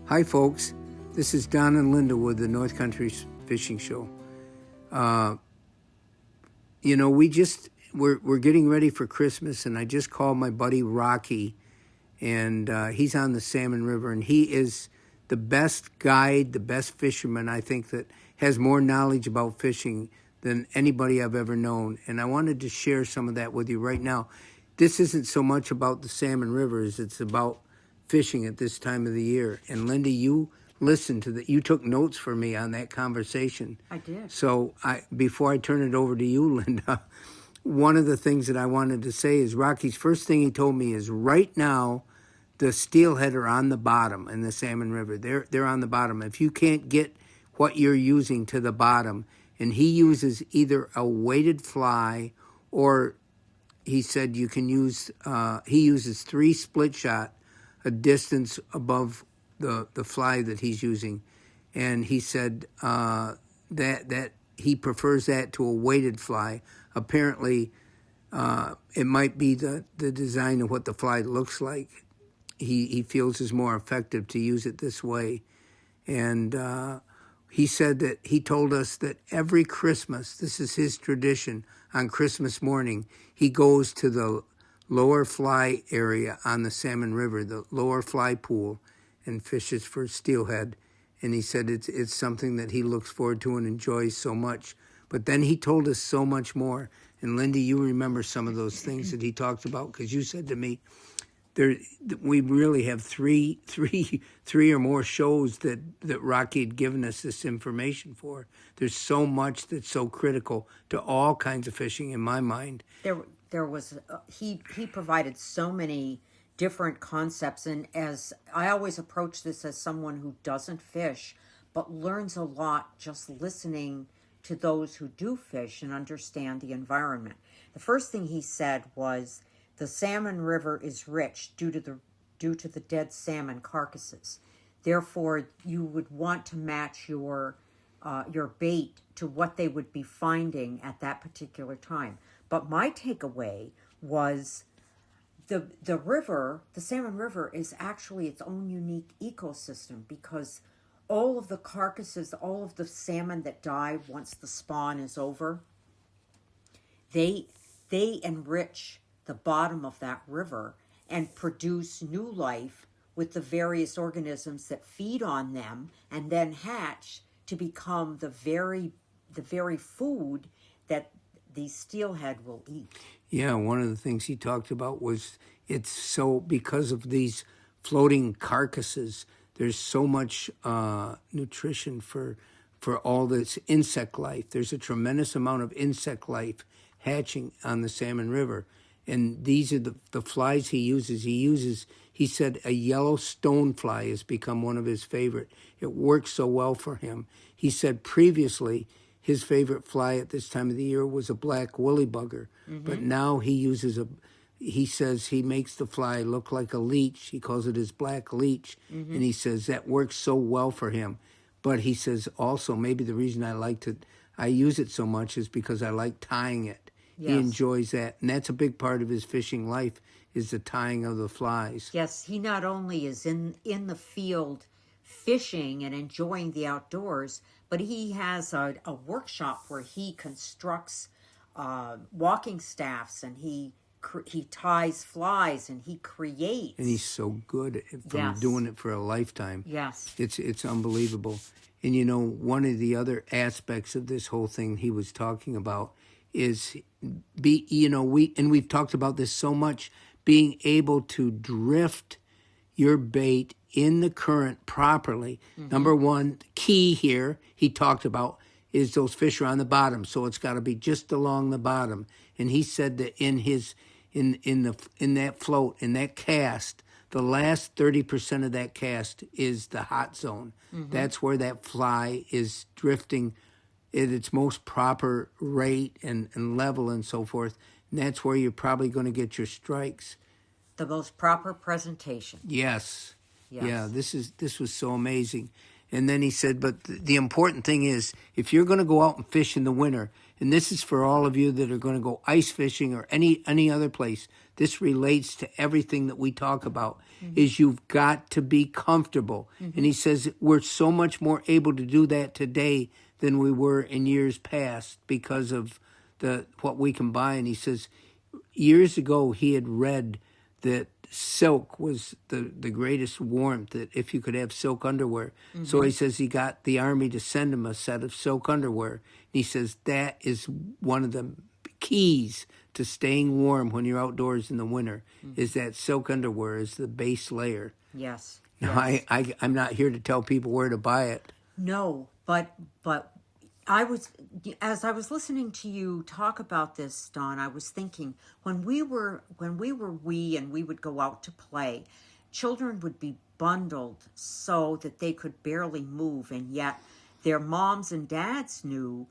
Hi, folks. This is Don and Linda with the North Country Fishing Show. We're getting ready for Christmas, and I just called my buddy Rocky, and he's on the Salmon River, and he is the best guide, the best fisherman, I think, that has more knowledge about fishing than anybody I've ever known. And I wanted to share some of that with you right now. This isn't so much about the Salmon Rivers, it's about fishing at this time of the year. And Linda, you listened to that. You took notes for me on that conversation. I did. So before I turn it over to you, Linda, one of the things that I wanted to say is Rocky's first thing he told me is right now the steelhead are on the bottom in the Salmon River. They're on the bottom. If you can't get what you're using to the bottom, and he uses either a weighted fly or he said you can use, he uses 3 split shot a distance above the fly that he's using. And he said that he prefers that to a weighted fly. Apparently, it might be the design of what the fly looks like. He feels is more effective to use it this way. And he said that he told us that every Christmas, this is his tradition, on Christmas morning, he goes to the lower fly area on the Salmon River, the lower fly pool, and fishes for steelhead. And he said it's something that he looks forward to and enjoys so much. But then he told us so much more. And Lindy, you remember some of those things that he talked about, because you said to me, we really have three or more shows that Rocky had given us this information for. There's so much that's so critical to all kinds of fishing in my mind. There was he provided so many different concepts, and as I always approach this as someone who doesn't fish but learns a lot just listening to those who do fish and understand the environment. The first thing he said was the Salmon River is rich due to the dead salmon carcasses. Therefore, you would want to match your bait to what they would be finding at that particular time. But my takeaway was the river, the Salmon River, is actually its own unique ecosystem, because all of the carcasses, all of the salmon that die once the spawn is over, they enrich the bottom of that river and produce new life with the various organisms that feed on them and then hatch to become the very food that the steelhead will eat. Yeah, one of the things he talked about was it's so, because of these floating carcasses, there's so much nutrition for all this insect life. There's a tremendous amount of insect life hatching on the Salmon River. And these are the flies he uses. He said a yellow stonefly has become one of his favorite. It works so well for him. He said previously his favorite fly at this time of the year was a black woolly bugger. Mm-hmm. But now he says he makes the fly look like a leech. He calls it his black leech. Mm-hmm. And he says that works so well for him. But he says also maybe the reason I use it so much is because I like tying it. Yes. He enjoys that, and that's a big part of his fishing life, is the tying of the flies. Yes, he not only is in the field fishing and enjoying the outdoors, but he has a workshop where he constructs walking staffs, and he ties flies, and he creates. And he's so good from doing it for a lifetime. Yes. It's unbelievable. And one of the other aspects of this whole thing he was talking about is we've talked about this so much, being able to drift your bait in the current properly. Mm-hmm. Number one key here he talked about is those fish are on the bottom, so it's got to be just along the bottom. And he said that in that float, in that cast, the last 30% of that cast is the hot zone. Mm-hmm. That's where that fly is drifting at its most proper rate and level and so forth. And that's where you're probably going to get your strikes. The most proper presentation. Yes. Yeah, this was so amazing. And then he said, but the important thing is, if you're going to go out and fish in the winter, and this is for all of you that are going to go ice fishing or any other place. This relates to everything that we talk about, is you've got to be comfortable. And he says we're so much more able to do that today than we were in years past because of what we can buy. And he says years ago he had read that silk was the greatest warmth, that if you could have silk underwear. So he says he got the Army to send him a set of silk underwear. And he says that is one of the keys to staying warm when you're outdoors in the winter, is that silk underwear is the base layer. Yes. Now, yes. I'm not here to tell people where to buy it. No, but as I was listening to you talk about this, Don, I was thinking when we were and we would go out to play, children would be bundled so that they could barely move, and yet their moms and dads knew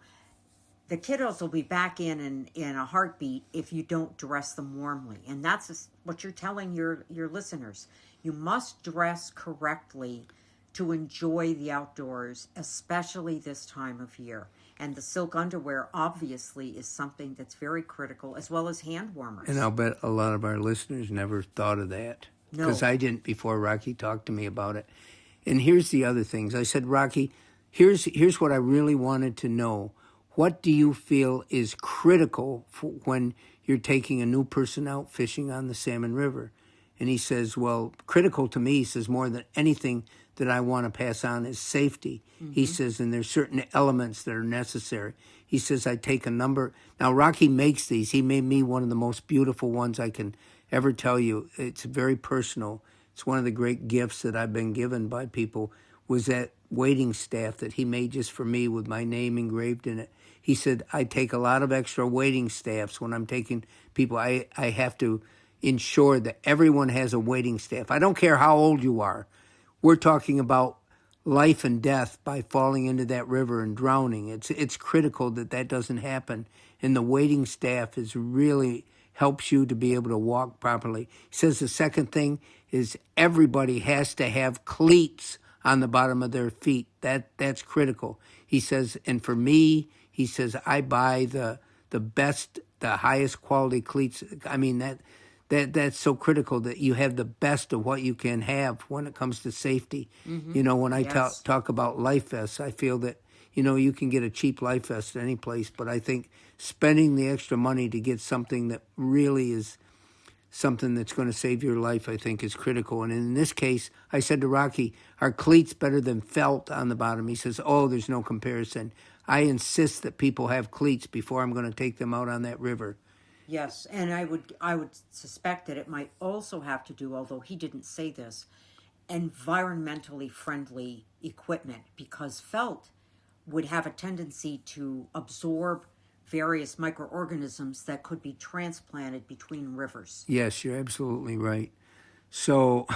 the kiddos will be back in a heartbeat if you don't dress them warmly. And that's what you're telling your listeners. You must dress correctly to enjoy the outdoors, especially this time of year. And the silk underwear obviously is something that's very critical, as well as hand warmers. And I'll bet a lot of our listeners never thought of that. No. Because I didn't before Rocky talked to me about it. And here's the other things. I said, Rocky, here's what I really wanted to know. What do you feel is critical for when you're taking a new person out fishing on the Salmon River? And he says, well, critical to me, he says, more than anything that I want to pass on is safety. He says, and there's certain elements that are necessary. He says, I take a number. Now, Rocky makes these. He made me one of the most beautiful ones I can ever tell you. It's very personal. It's one of the great gifts that I've been given by people, was that waiting staff that he made just for me with my name engraved in it. He said, I take a lot of extra waiting staffs when I'm taking people. I have to ensure that everyone has a waiting staff. I don't care how old you are. We're talking about life and death by falling into that river and drowning. It's critical that doesn't happen. And the waiting staff really helps you to be able to walk properly. He says the second thing is everybody has to have cleats on the bottom of their feet. That's critical. He says, and for me, he says, I buy the best, the highest quality cleats. I mean, that's so critical that you have the best of what you can have when it comes to safety. You know, when I talk about life vests, I feel that, you know, you can get a cheap life vest at any place, but I think spending the extra money to get something that really is something that's going to save your life, I think, is critical. And in this case, I said to Rocky, are cleats better than felt on the bottom? He says, oh, there's no comparison. I insist that people have cleats before I'm going to take them out on that river. Yes, and I would suspect that it might also have to do, although he didn't say this, environmentally friendly equipment, because felt would have a tendency to absorb various microorganisms that could be transplanted between rivers. Yes, you're absolutely right. So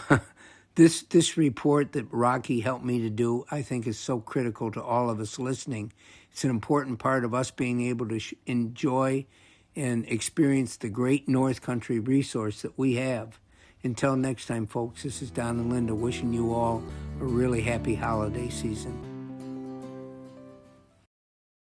this report that Rocky helped me to do, I think, is so critical to all of us listening. It's an important part of us being able to enjoy and experience the great North Country resource that we have. Until next time, folks, this is Don and Linda wishing you all a really happy holiday season.